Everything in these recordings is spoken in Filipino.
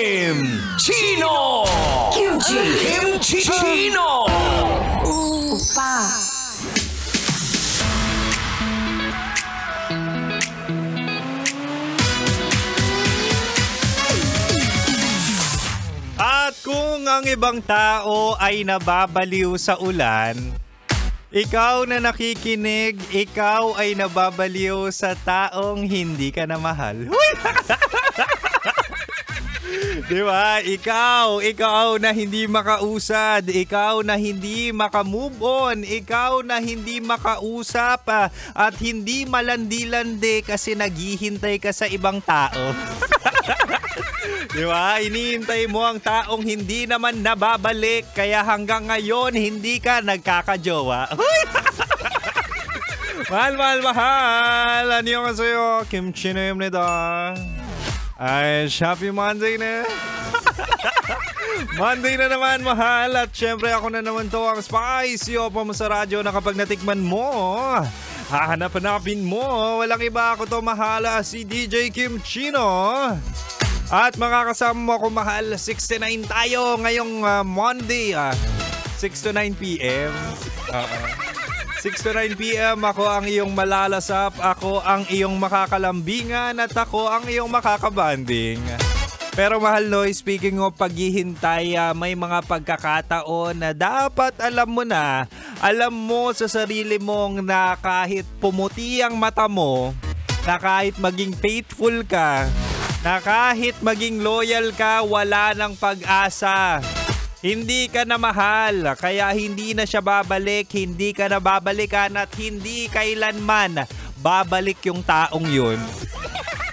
Kim Chino! Kimchi Chino! 오빠. At kung ang ibang tao ay nababaliw sa ulan, ikaw na nakikinig, ikaw ay nababaliw sa taong hindi ka na mahal. Di ba? Ikaw na hindi makausad, ikaw na hindi makamove on, ikaw na hindi makausap at hindi malandi-landi kasi naghihintay ka sa ibang tao. Di ba? Iniintay mo ang taong hindi naman nababalik kaya hanggang ngayon hindi ka nagkakajowa. mahal. Annyeonghaseyo. Kim Chino입니다. Ay, happy Monday na. Monday na naman, mahal. At syempre ako na naman to ang Spicy Opo mo sa radyo na kapag natikman mo, hahanap-hanapin mo. Walang iba ako to, mahal, si DJ Kim Chino. At makakasama mo ako, mahal, 6-9 tayo ngayong Monday, 6 to 9 p.m. 6 to 9 p.m. ako ang iyong malalasap, ako ang iyong makakalambingan at ako ang iyong makakabanding. Pero mahal, no, speaking of paghihintay, may mga pagkakataon na dapat alam mo sa sarili mong na kahit pumuti ang mata mo, na kahit maging faithful ka, na kahit maging loyal ka, wala ng pag-asa. Hindi ka na mahal, kaya hindi na siya babalik, hindi ka na babalikan at hindi kailanman babalik yung taong yun.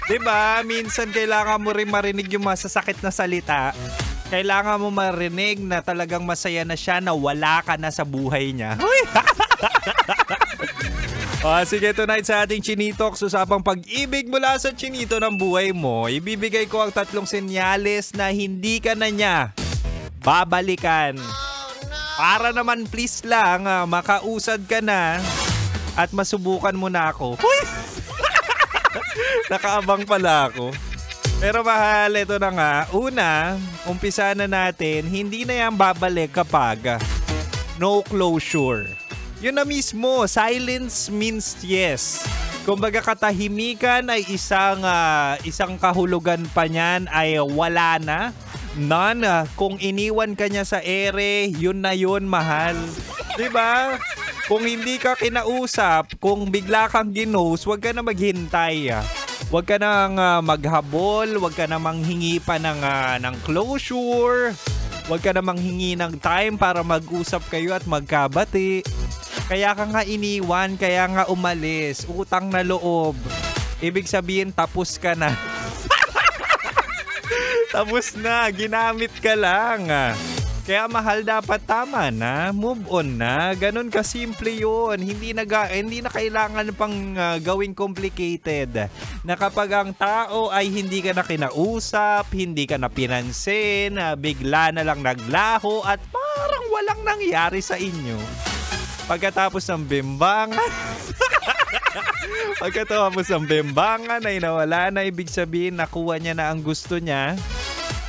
Diba? Minsan kailangan mo rin marinig yung masasakit na salita. Kailangan mo marinig na talagang masaya na siya na wala ka na sa buhay niya. Sige, tonight sa ating Chinitok, usapang pag-ibig mula sa chinito ng buhay mo, ibibigay ko ang 3 senyales na hindi ka na niya babalikan. Para naman please lang, makausad ka na at masubukan mo na ako. Nakaabang pala ako. Pero mahal, ito na nga. Una, umpisa na natin, hindi na yan babalik kapag no closure. Yun na mismo, silence means yes. Kumbaga katahimikan ay isang kahulugan pa niyan ay wala na. None. Kung iniwan ka niya sa ere, yun na yun, mahal. Diba? Kung hindi ka kinausap, kung bigla kang ginost, huwag ka na maghintay. Huwag ka nang maghabol, huwag ka na manghingi pa ng closure, huwag ka na manghingi ng time para mag-usap kayo at magkabati. Kaya ka nga iniwan, kaya nga umalis, utang na loob. Ibig sabihin, tapos ka na. Tapos na, ginamit ka lang. Kaya mahal, dapat tama na, move on na. Ganun kasimple yun. Hindi na kailangan pang gawing complicated. Na kapag ang tao ay hindi ka na kinausap, hindi ka na pinansin, bigla na lang naglaho at parang walang nangyari sa inyo. Pagkatapos ng bimbangan ay nawala na, ibig sabihin nakuha niya na ang gusto niya.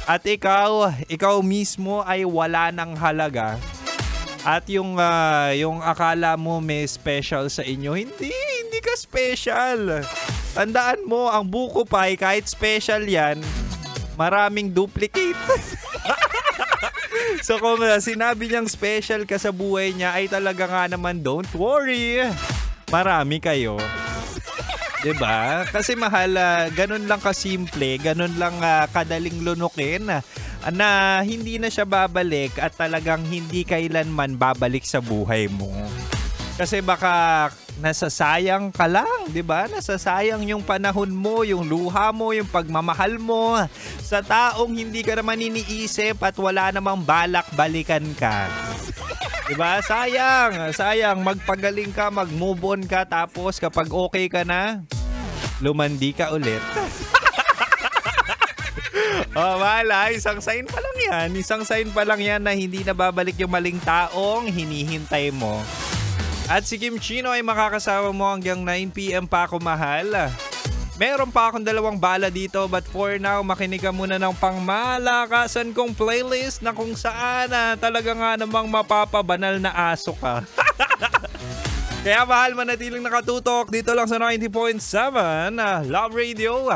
At ikaw mismo ay wala ng halaga. At yung akala mo may special sa inyo, hindi ka special. Tandaan mo, ang buko pie, kahit special yan, maraming duplicate. So kung sinabi niyang special ka sa buhay niya, ay talaga nga naman, don't worry. Marami kayo. Diba? Kasi mahal, ganun lang kasimple, ganun lang kadaling lunukin na hindi na siya babalik at talagang hindi kailanman babalik sa buhay mo. Kasi baka nasasayang ka lang, diba? Nasasayang yung panahon mo, yung luha mo, yung pagmamahal mo sa taong hindi ka naman iniisip at wala namang balak balikan ka. Diba? Sayang. Magpagaling ka, mag-move on ka, tapos kapag okay ka na, lumandi ka ulit. Wala. Isang sign pa lang yan na hindi na babalik yung maling taong hinihintay mo. At si Kim Chino ay makakasama mo hanggang 9 p.m. pa ako, mahal. Meron pa akong 2 bala dito but for now makinig ka muna ng pangmalakasan kong playlist na kung saan talaga nga namang mapapabanal na aso ka. Kaya mahal, manatiling nakatutok dito lang sa 90.7 Love Radio.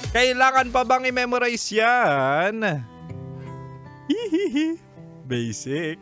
Kailangan pa bang i-memorize yan? Hihihi. Basic.